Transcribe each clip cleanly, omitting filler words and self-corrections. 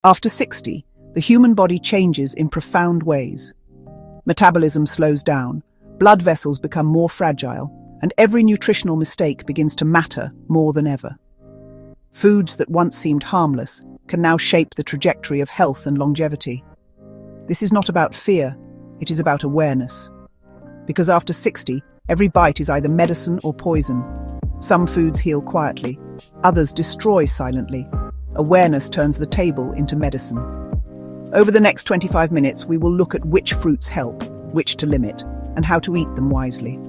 After 60, the human body changes in profound ways. Metabolism slows down, blood vessels become more fragile, and every nutritional mistake begins to matter more than ever. Foods that once seemed harmless can now shape the trajectory of health and longevity. This is not about fear, it is about awareness. Because after 60, every bite is either medicine or poison. Some foods heal quietly, others destroy silently. Awareness turns the table into medicine. Over the next 25 minutes, we will look at which fruits help, which to limit, and how to eat them wisely.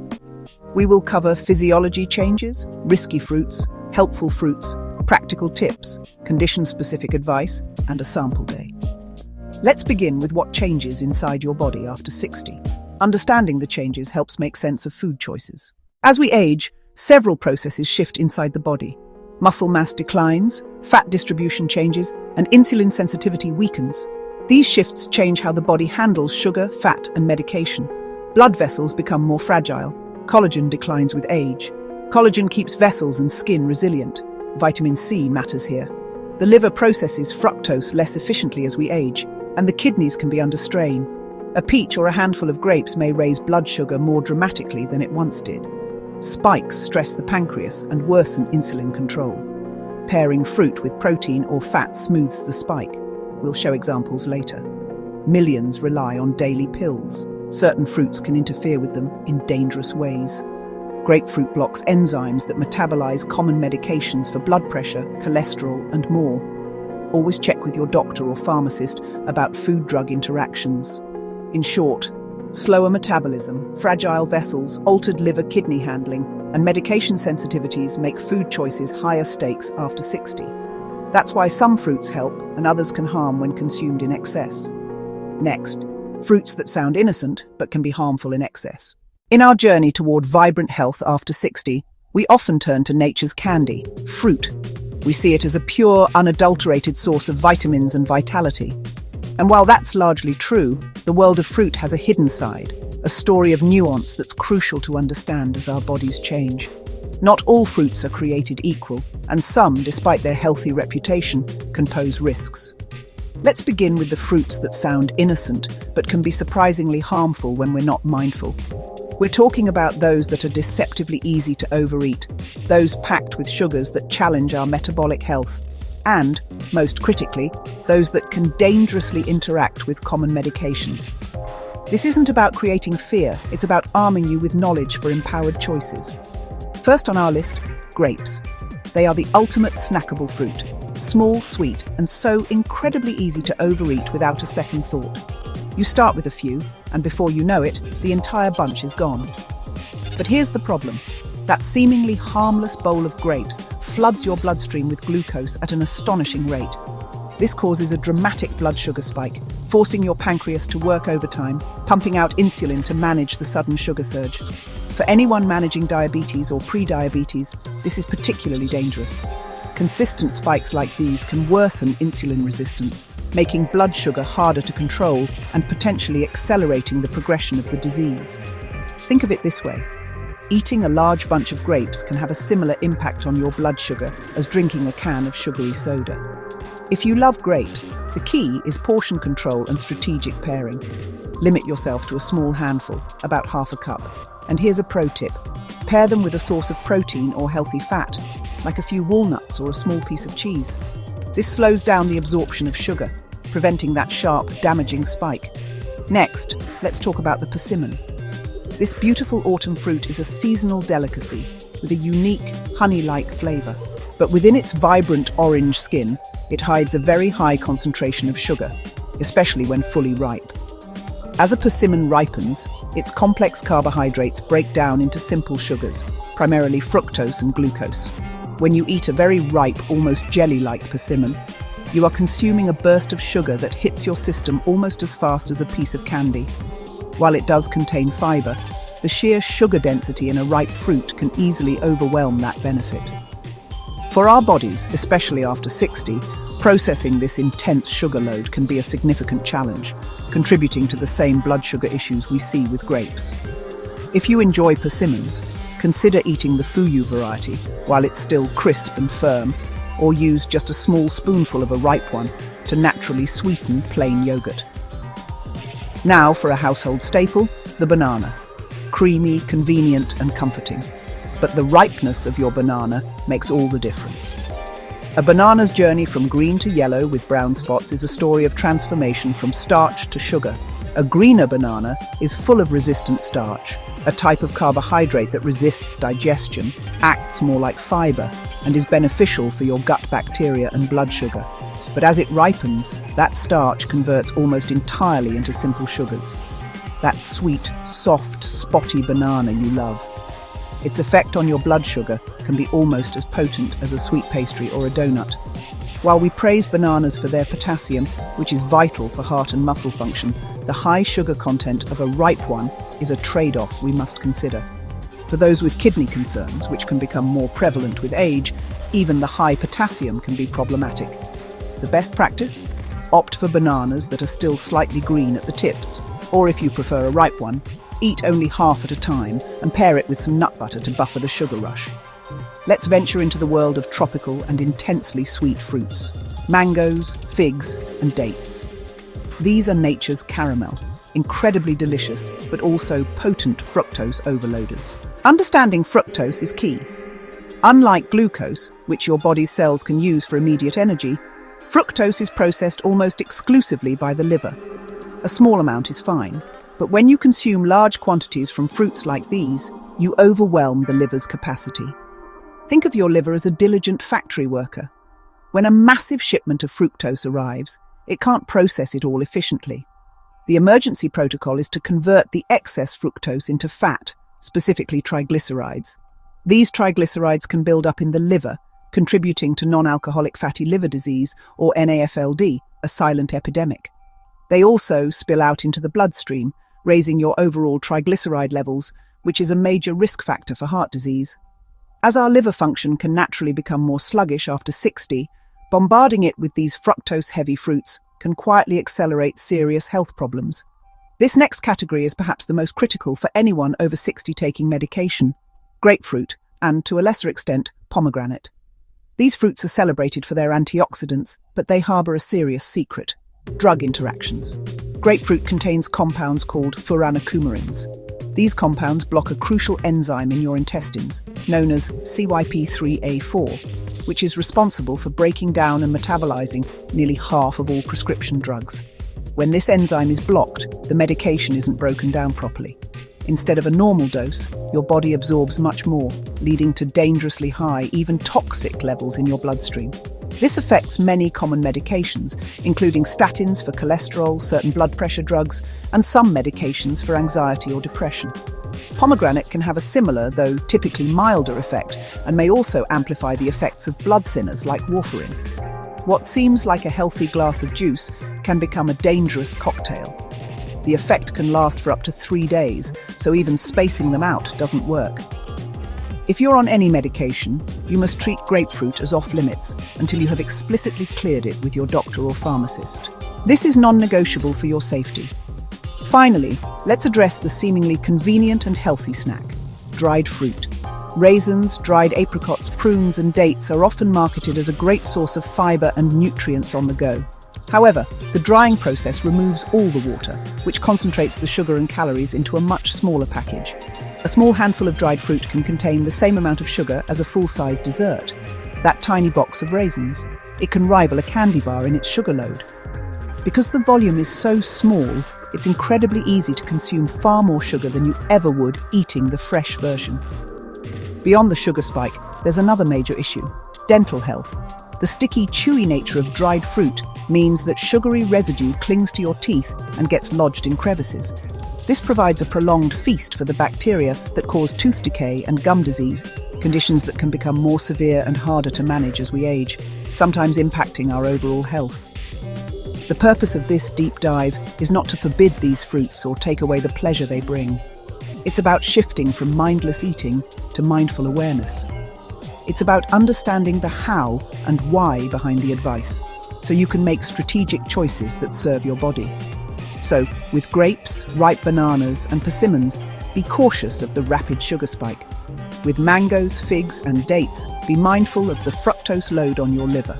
We will cover physiology changes, risky fruits, helpful fruits, practical tips, condition-specific advice, and a sample day. Let's begin with what changes inside your body after 60. Understanding the changes helps make sense of food choices. As we age, several processes shift inside the body. Muscle mass declines, fat distribution changes, and insulin sensitivity weakens. These shifts change how the body handles sugar, fat, and medication. Blood vessels become more fragile. Collagen declines with age. Collagen keeps vessels and skin resilient. Vitamin C matters here. The liver processes fructose less efficiently as we age, and the kidneys can be under strain. A peach or a handful of grapes may raise blood sugar more dramatically than it once did. Spikes stress the pancreas and worsen insulin control. Pairing fruit with protein or fat smooths the spike. We'll show examples later. Millions rely on daily pills. Certain fruits can interfere with them in dangerous ways. Grapefruit blocks enzymes that metabolize common medications for blood pressure, cholesterol, and more. Always check with your doctor or pharmacist about food-drug interactions. In short, slower metabolism, fragile vessels, altered liver-kidney handling, and medication sensitivities make food choices higher stakes after 60. That's why some fruits help and others can harm when consumed in excess. Next, fruits that sound innocent but can be harmful in excess. In our journey toward vibrant health after 60, we often turn to nature's candy, fruit. We see it as a pure, unadulterated source of vitamins and vitality. And while that's largely true, the world of fruit has a hidden side, a story of nuance that's crucial to understand as our bodies change. Not all fruits are created equal, and some, despite their healthy reputation, can pose risks. Let's begin with the fruits that sound innocent, but can be surprisingly harmful when we're not mindful. We're talking about those that are deceptively easy to overeat, those packed with sugars that challenge our metabolic health, and, most critically, those that can dangerously interact with common medications. This isn't about creating fear, it's about arming you with knowledge for empowered choices. First on our list, grapes. They are the ultimate snackable fruit, small, sweet, and so incredibly easy to overeat without a second thought. You start with a few, and before you know it, the entire bunch is gone. But here's the problem. That seemingly harmless bowl of grapes floods your bloodstream with glucose at an astonishing rate. This causes a dramatic blood sugar spike, forcing your pancreas to work overtime, pumping out insulin to manage the sudden sugar surge. For anyone managing diabetes or pre-diabetes, this is particularly dangerous. Consistent spikes like these can worsen insulin resistance, making blood sugar harder to control and potentially accelerating the progression of the disease. Think of it this way. Eating a large bunch of grapes can have a similar impact on your blood sugar as drinking a can of sugary soda. If you love grapes, the key is portion control and strategic pairing. Limit yourself to a small handful, about half a cup. And here's a pro tip. Pair them with a source of protein or healthy fat, like a few walnuts or a small piece of cheese. This slows down the absorption of sugar, preventing that sharp, damaging spike. Next, let's talk about the persimmon. This beautiful autumn fruit is a seasonal delicacy with a unique, honey-like flavor. But within its vibrant orange skin, it hides a very high concentration of sugar, especially when fully ripe. As a persimmon ripens, its complex carbohydrates break down into simple sugars, primarily fructose and glucose. When you eat a very ripe, almost jelly-like persimmon, you are consuming a burst of sugar that hits your system almost as fast as a piece of candy. While it does contain fiber, the sheer sugar density in a ripe fruit can easily overwhelm that benefit. For our bodies, especially after 60, processing this intense sugar load can be a significant challenge, contributing to the same blood sugar issues we see with grapes. If you enjoy persimmons, consider eating the fuyu variety while it's still crisp and firm, or use just a small spoonful of a ripe one to naturally sweeten plain yogurt. Now for a household staple, the banana. Creamy, convenient and comforting. But the ripeness of your banana makes all the difference. A banana's journey from green to yellow with brown spots is a story of transformation from starch to sugar. A greener banana is full of resistant starch, a type of carbohydrate that resists digestion, acts more like fiber, and is beneficial for your gut bacteria and blood sugar. But as it ripens, that starch converts almost entirely into simple sugars. That sweet, soft, spotty banana you love. Its effect on your blood sugar can be almost as potent as a sweet pastry or a donut. While we praise bananas for their potassium, which is vital for heart and muscle function, the high sugar content of a ripe one is a trade-off we must consider. For those with kidney concerns, which can become more prevalent with age, even the high potassium can be problematic. The best practice? Opt for bananas that are still slightly green at the tips, or if you prefer a ripe one, eat only half at a time and pair it with some nut butter to buffer the sugar rush. Let's venture into the world of tropical and intensely sweet fruits. Mangoes, figs, and dates. These are nature's caramel, incredibly delicious, but also potent fructose overloaders. Understanding fructose is key. Unlike glucose, which your body's cells can use for immediate energy, fructose is processed almost exclusively by the liver. A small amount is fine, but when you consume large quantities from fruits like these, you overwhelm the liver's capacity. Think of your liver as a diligent factory worker. When a massive shipment of fructose arrives, it can't process it all efficiently. The emergency protocol is to convert the excess fructose into fat, specifically triglycerides. These triglycerides can build up in the liver, contributing to non-alcoholic fatty liver disease, or NAFLD, a silent epidemic. They also spill out into the bloodstream, raising your overall triglyceride levels, which is a major risk factor for heart disease. As our liver function can naturally become more sluggish after 60, bombarding it with these fructose-heavy fruits can quietly accelerate serious health problems. This next category is perhaps the most critical for anyone over 60 taking medication: grapefruit, and, to a lesser extent, pomegranate. These fruits are celebrated for their antioxidants, but they harbour a serious secret: drug interactions. Grapefruit contains compounds called furanocoumarins. These compounds block a crucial enzyme in your intestines, known as CYP3A4, which is responsible for breaking down and metabolizing nearly half of all prescription drugs. When this enzyme is blocked, the medication isn't broken down properly. Instead of a normal dose, your body absorbs much more, leading to dangerously high, even toxic levels in your bloodstream. This affects many common medications, including statins for cholesterol, certain blood pressure drugs, and some medications for anxiety or depression. Pomegranate can have a similar, though typically milder, effect, and may also amplify the effects of blood thinners like warfarin. What seems like a healthy glass of juice can become a dangerous cocktail. The effect can last for up to 3 days, so even spacing them out doesn't work. If you're on any medication, you must treat grapefruit as off-limits until you have explicitly cleared it with your doctor or pharmacist. This is non-negotiable for your safety. Finally, let's address the seemingly convenient and healthy snack: dried fruit. Raisins, dried apricots, prunes, and dates are often marketed as a great source of fiber and nutrients on the go. However, the drying process removes all the water, which concentrates the sugar and calories into a much smaller package. A small handful of dried fruit can contain the same amount of sugar as a full-size dessert. That tiny box of raisins. It can rival a candy bar in its sugar load. Because the volume is so small, it's incredibly easy to consume far more sugar than you ever would eating the fresh version. Beyond the sugar spike, there's another major issue: dental health. The sticky, chewy nature of dried fruit means that sugary residue clings to your teeth and gets lodged in crevices. This provides a prolonged feast for the bacteria that cause tooth decay and gum disease, conditions that can become more severe and harder to manage as we age, sometimes impacting our overall health. The purpose of this deep dive is not to forbid these fruits or take away the pleasure they bring. It's about shifting from mindless eating to mindful awareness. It's about understanding the how and why behind the advice, so you can make strategic choices that serve your body. So, with grapes, ripe bananas, and persimmons, be cautious of the rapid sugar spike. With mangoes, figs, and dates, be mindful of the fructose load on your liver.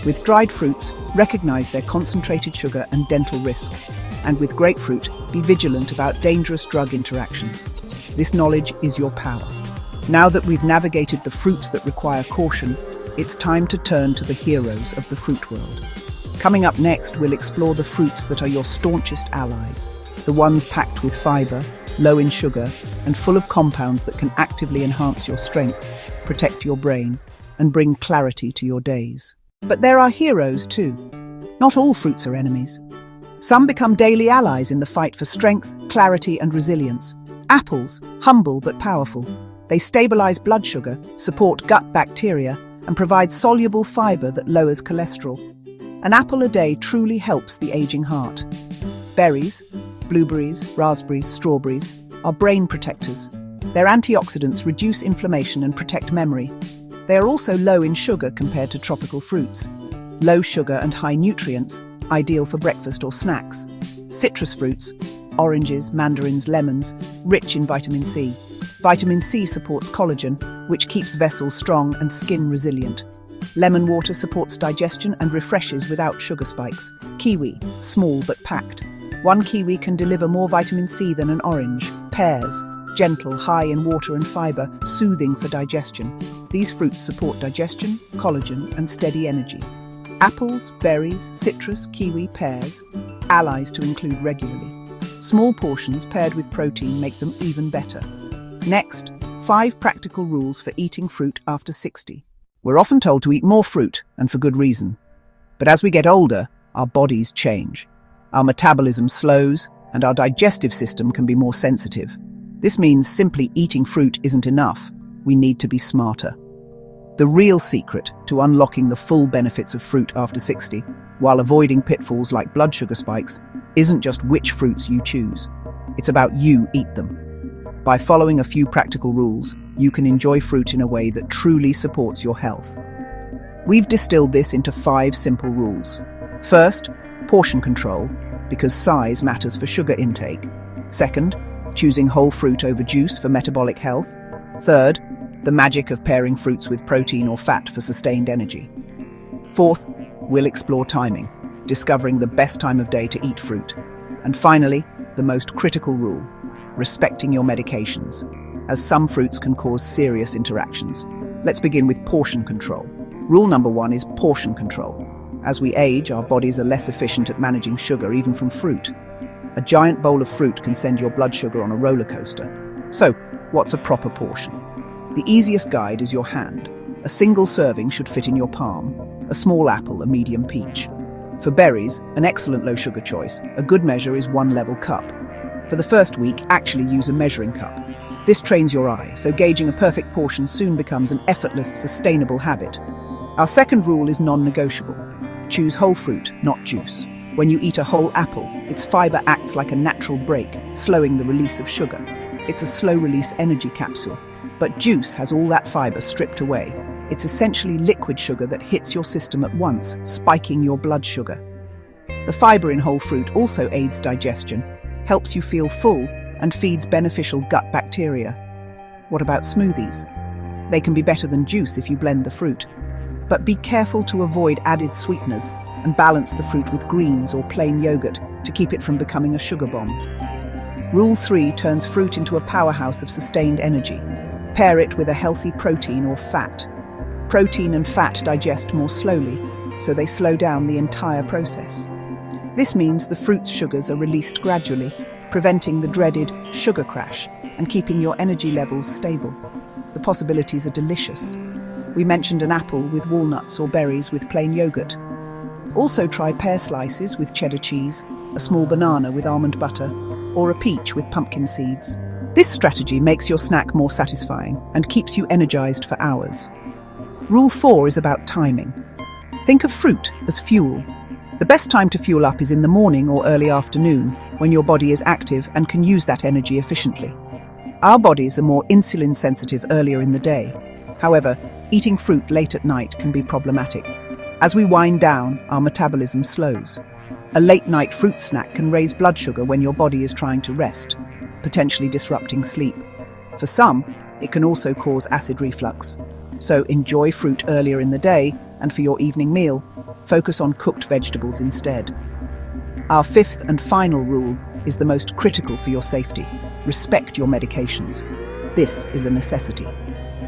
With dried fruits, recognize their concentrated sugar and dental risk. And with grapefruit, be vigilant about dangerous drug interactions. This knowledge is your power. Now that we've navigated the fruits that require caution, it's time to turn to the heroes of the fruit world. Coming up next, we'll explore the fruits that are your staunchest allies, the ones packed with fiber, low in sugar, and full of compounds that can actively enhance your strength, protect your brain, and bring clarity to your days. But there are heroes too. Not all fruits are enemies. Some become daily allies in the fight for strength, clarity, and resilience. Apples, humble but powerful. They stabilize blood sugar, support gut bacteria, and provide soluble fiber that lowers cholesterol. An apple a day truly helps the aging heart. Berries, blueberries, raspberries, strawberries, are brain protectors. Their antioxidants reduce inflammation and protect memory. They are also low in sugar compared to tropical fruits. Low sugar and high nutrients, ideal for breakfast or snacks. Citrus fruits, oranges, mandarins, lemons, rich in vitamin C. Vitamin C supports collagen, which keeps vessels strong and skin resilient. Lemon water supports digestion and refreshes without sugar spikes. Kiwi, small but packed. One kiwi can deliver more vitamin C than an orange. Pears, gentle, high in water and fiber, soothing for digestion. These fruits support digestion, collagen, and steady energy. Apples, berries, citrus, kiwi, pears, allies to include regularly. Small portions paired with protein make them even better. Next, 5 practical rules for eating fruit after 60. We're often told to eat more fruit, and for good reason. But as we get older, our bodies change. Our metabolism slows, and our digestive system can be more sensitive. This means simply eating fruit isn't enough. We need to be smarter. The real secret to unlocking the full benefits of fruit after 60, while avoiding pitfalls like blood sugar spikes, isn't just which fruits you choose. It's about you eat them. By following a few practical rules, you can enjoy fruit in a way that truly supports your health. We've distilled this into 5 simple rules. First, portion control, because size matters for sugar intake. Second, choosing whole fruit over juice for metabolic health. Third, the magic of pairing fruits with protein or fat for sustained energy. Fourth, we'll explore timing, discovering the best time of day to eat fruit. And finally, the most critical rule, respecting your medications, as some fruits can cause serious interactions. Let's begin with portion control. Rule number 1 is portion control. As we age, our bodies are less efficient at managing sugar, even from fruit. A giant bowl of fruit can send your blood sugar on a roller coaster. So, what's a proper portion? The easiest guide is your hand. A single serving should fit in your palm. A small apple, a medium peach. For berries, an excellent low-sugar choice, a good measure is 1 level cup. For the first week, actually use a measuring cup. This trains your eye, so gauging a perfect portion soon becomes an effortless, sustainable habit. Our second rule is non-negotiable. Choose whole fruit, not juice. When you eat a whole apple, its fiber acts like a natural brake, slowing the release of sugar. It's a slow-release energy capsule. But juice has all that fiber stripped away. It's essentially liquid sugar that hits your system at once, spiking your blood sugar. The fiber in whole fruit also aids digestion, helps you feel full, and feeds beneficial gut bacteria. What about smoothies? They can be better than juice if you blend the fruit. But be careful to avoid added sweeteners and balance the fruit with greens or plain yogurt to keep it from becoming a sugar bomb. Rule 3 turns fruit into a powerhouse of sustained energy. Pair it with a healthy protein or fat. Protein and fat digest more slowly, so they slow down the entire process. This means the fruit's sugars are released gradually, preventing the dreaded sugar crash and keeping your energy levels stable. The possibilities are delicious. We mentioned an apple with walnuts or berries with plain yogurt. Also try pear slices with cheddar cheese, a small banana with almond butter, or a peach with pumpkin seeds. This strategy makes your snack more satisfying and keeps you energized for hours. Rule 4 is about timing. Think of fruit as fuel. The best time to fuel up is in the morning or early afternoon, when your body is active and can use that energy efficiently. Our bodies are more insulin sensitive earlier in the day. However, eating fruit late at night can be problematic. As we wind down, our metabolism slows. A late-night fruit snack can raise blood sugar when your body is trying to rest, potentially disrupting sleep. For some, it can also cause acid reflux. So enjoy fruit earlier in the day, And for your evening meal, focus on cooked vegetables instead. Our fifth and final rule is the most critical for your safety. Respect your medications. This is a necessity.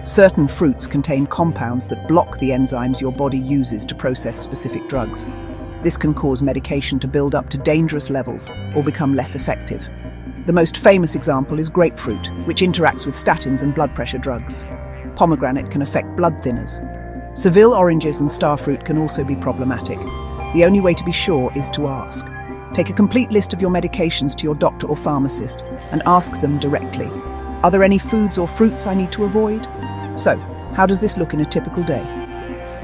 Certain fruits contain compounds that block the enzymes your body uses to process specific drugs. This can cause medication to build up to dangerous levels or become less effective. The most famous example is grapefruit, which interacts with statins and blood pressure drugs. Pomegranate can affect blood thinners. Seville oranges and starfruit can also be problematic. The only way to be sure is to ask. Take a complete list of your medications to your doctor or pharmacist and ask them directly. Are there any foods or fruits I need to avoid? So, how does this look in a typical day?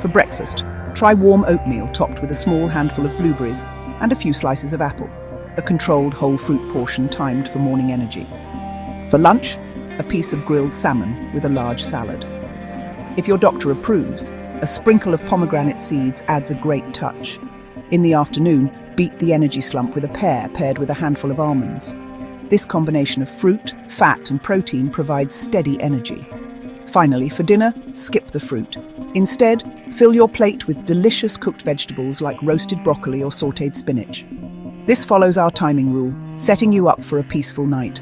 For breakfast, try warm oatmeal topped with a small handful of blueberries and a few slices of apple, a controlled whole fruit portion timed for morning energy. For lunch, a piece of grilled salmon with a large salad. If your doctor approves, a sprinkle of pomegranate seeds adds a great touch. In the afternoon, beat the energy slump with a pear paired with a handful of almonds. This combination of fruit, fat and protein provides steady energy. Finally, for dinner, skip the fruit. Instead, fill your plate with delicious cooked vegetables like roasted broccoli or sautéed spinach. This follows our timing rule, setting you up for a peaceful night.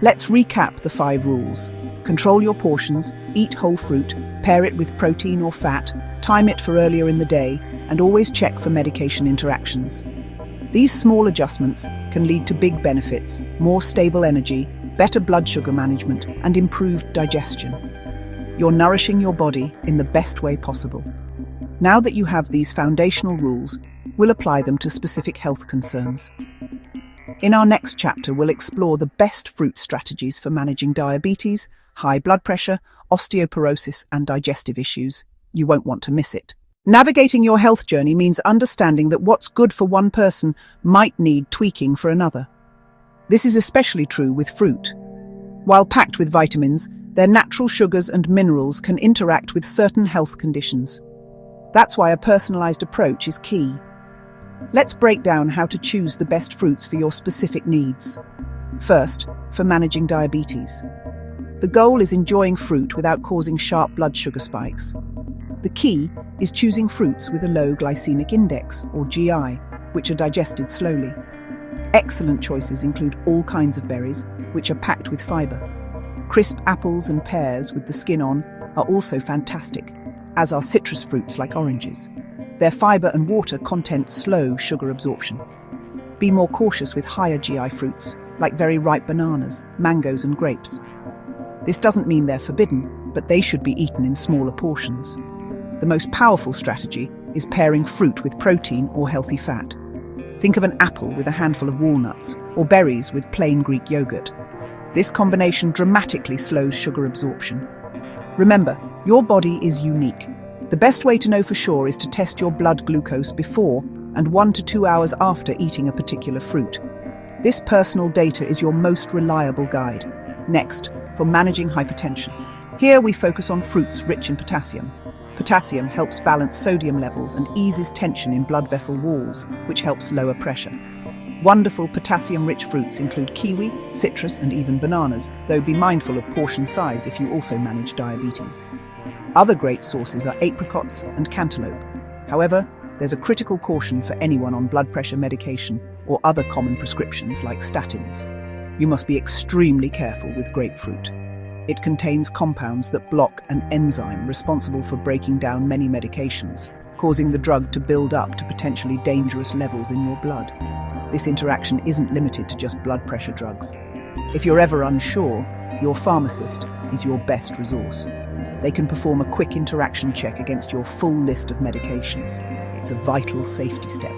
Let's recap the 5 rules. Control your portions, eat whole fruit, pair it with protein or fat, time it for earlier in the day, and always check for medication interactions. These small adjustments can lead to big benefits: more stable energy, better blood sugar management, and improved digestion. You're nourishing your body in the best way possible. Now that you have these foundational rules, we'll apply them to specific health concerns. In our next chapter, we'll explore the best fruit strategies for managing diabetes, high blood pressure, osteoporosis, and digestive issues. You won't want to miss it. Navigating your health journey means understanding that what's good for one person might need tweaking for another. This is especially true with fruit. While packed with vitamins, their natural sugars and minerals can interact with certain health conditions. That's why a personalized approach is key. Let's break down how to choose the best fruits for your specific needs. First, for managing diabetes. The goal is enjoying fruit without causing sharp blood sugar spikes. The key is choosing fruits with a low glycemic index, or GI, which are digested slowly. Excellent choices include all kinds of berries, which are packed with fiber. Crisp apples and pears with the skin on are also fantastic, as are citrus fruits like oranges. Their fiber and water content slow sugar absorption. Be more cautious with higher GI fruits, like very ripe bananas, mangoes and grapes. This doesn't mean they're forbidden, but they should be eaten in smaller portions. The most powerful strategy is pairing fruit with protein or healthy fat. Think of an apple with a handful of walnuts, or berries with plain Greek yogurt. This combination dramatically slows sugar absorption. Remember, your body is unique. The best way to know for sure is to test your blood glucose before and 1 to 2 hours after eating a particular fruit. This personal data is your most reliable guide. Next, for managing hypertension. Here we focus on fruits rich in potassium. Potassium helps balance sodium levels and eases tension in blood vessel walls, which helps lower pressure. Wonderful potassium-rich fruits include kiwi, citrus, and even bananas, though be mindful of portion size if you also manage diabetes. Other great sources are apricots and cantaloupe. However, there's a critical caution for anyone on blood pressure medication or other common prescriptions like statins. You must be extremely careful with grapefruit. It contains compounds that block an enzyme responsible for breaking down many medications, causing the drug to build up to potentially dangerous levels in your blood. This interaction isn't limited to just blood pressure drugs. If you're ever unsure, your pharmacist is your best resource. They can perform a quick interaction check against your full list of medications. It's a vital safety step.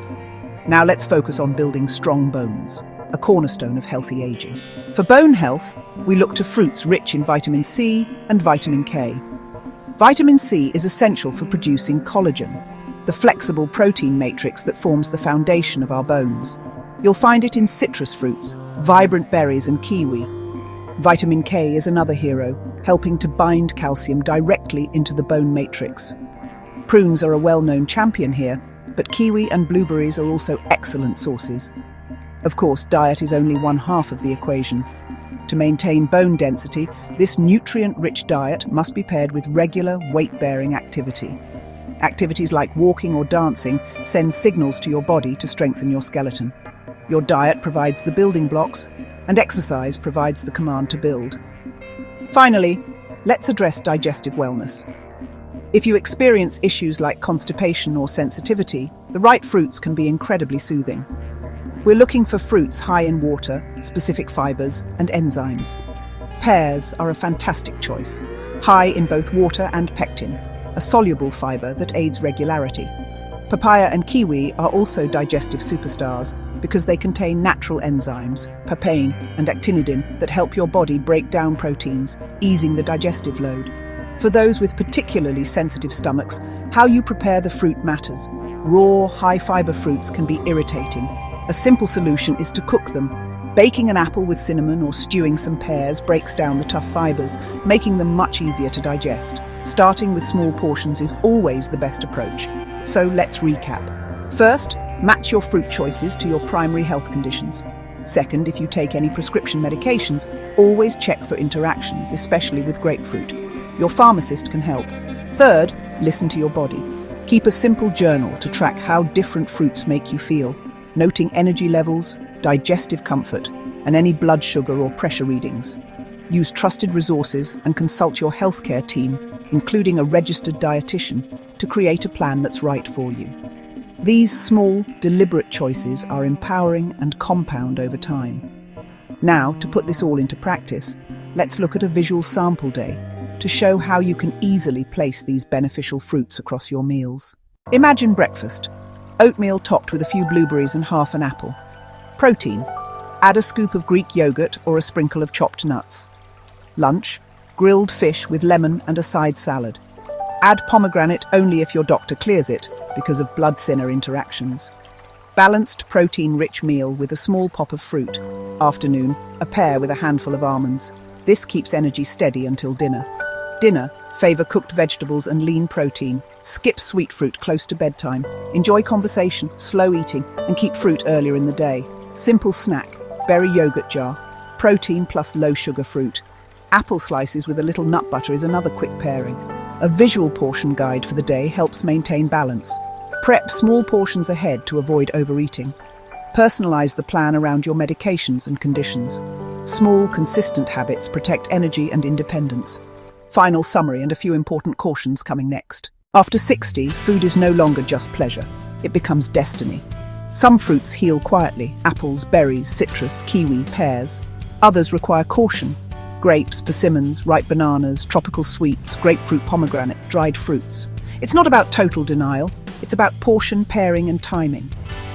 Now let's focus on building strong bones, a cornerstone of healthy aging. For bone health, we look to fruits rich in vitamin C and vitamin K. Vitamin C is essential for producing collagen, the flexible protein matrix that forms the foundation of our bones. You'll find it in citrus fruits, vibrant berries and kiwi. Vitamin K is another hero, helping to bind calcium directly into the bone matrix. Prunes are a well-known champion here, but kiwi and blueberries are also excellent sources. Of course, diet is only one half of the equation. To maintain bone density, this nutrient-rich diet must be paired with regular weight-bearing activity. Activities like walking or dancing send signals to your body to strengthen your skeleton. Your diet provides the building blocks, and exercise provides the command to build. Finally, let's address digestive wellness. If you experience issues like constipation or sensitivity, the right fruits can be incredibly soothing. We're looking for fruits high in water, specific fibers, and enzymes. Pears are a fantastic choice, high in both water and pectin, a soluble fiber that aids regularity. Papaya and kiwi are also digestive superstars because they contain natural enzymes, papain and actinidin, that help your body break down proteins, easing the digestive load. For those with particularly sensitive stomachs, how you prepare the fruit matters. Raw, high-fiber fruits can be irritating. A simple solution is to cook them. Baking an apple with cinnamon or stewing some pears breaks down the tough fibers, making them much easier to digest. Starting with small portions is always the best approach. So let's recap. First, match your fruit choices to your primary health conditions. Second, if you take any prescription medications, always check for interactions, especially with grapefruit. Your pharmacist can help. Third, listen to your body. Keep a simple journal to track how different fruits make you feel, noting energy levels, digestive comfort, and any blood sugar or pressure readings. Use trusted resources and consult your healthcare team, including a registered dietitian, to create a plan that's right for you. These small, deliberate choices are empowering and compound over time. Now, to put this all into practice, let's look at a visual sample day to show how you can easily place these beneficial fruits across your meals. Imagine breakfast: oatmeal topped with a few blueberries and half an apple. Protein: add a scoop of Greek yogurt or a sprinkle of chopped nuts. Lunch: grilled fish with lemon and a side salad. Add pomegranate only if your doctor clears it, because of blood thinner interactions. Balanced, protein-rich meal with a small pop of fruit. Afternoon: a pear with a handful of almonds. This keeps energy steady until dinner. Dinner: favor cooked vegetables and lean protein. Skip sweet fruit close to bedtime. Enjoy conversation, slow eating, and keep fruit earlier in the day. Simple snack: berry yogurt jar. Protein plus low-sugar fruit. Apple slices with a little nut butter is another quick pairing. A visual portion guide for the day helps maintain balance. Prep small portions ahead to avoid overeating. Personalize the plan around your medications and conditions. Small, consistent habits protect energy and independence. Final summary and a few important cautions coming next. After 60, food is no longer just pleasure. It becomes destiny. Some fruits heal quietly: apples, berries, citrus, kiwi, pears. Others require caution: grapes, persimmons, ripe bananas, tropical sweets, grapefruit, pomegranate, dried fruits. It's not about total denial. It's about portion, pairing, and timing.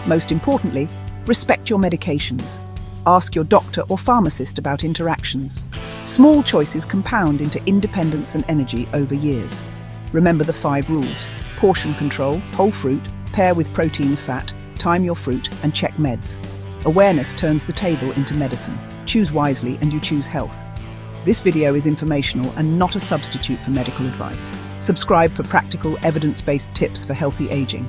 Most importantly, respect your medications. Ask your doctor or pharmacist about interactions. Small choices compound into independence and energy over years. Remember the 5 rules: portion control, whole fruit, pair with protein, fat, time your fruit, and check meds. Awareness turns the table into medicine. Choose wisely and you choose health. This video is informational and not a substitute for medical advice. Subscribe for practical, evidence-based tips for healthy aging.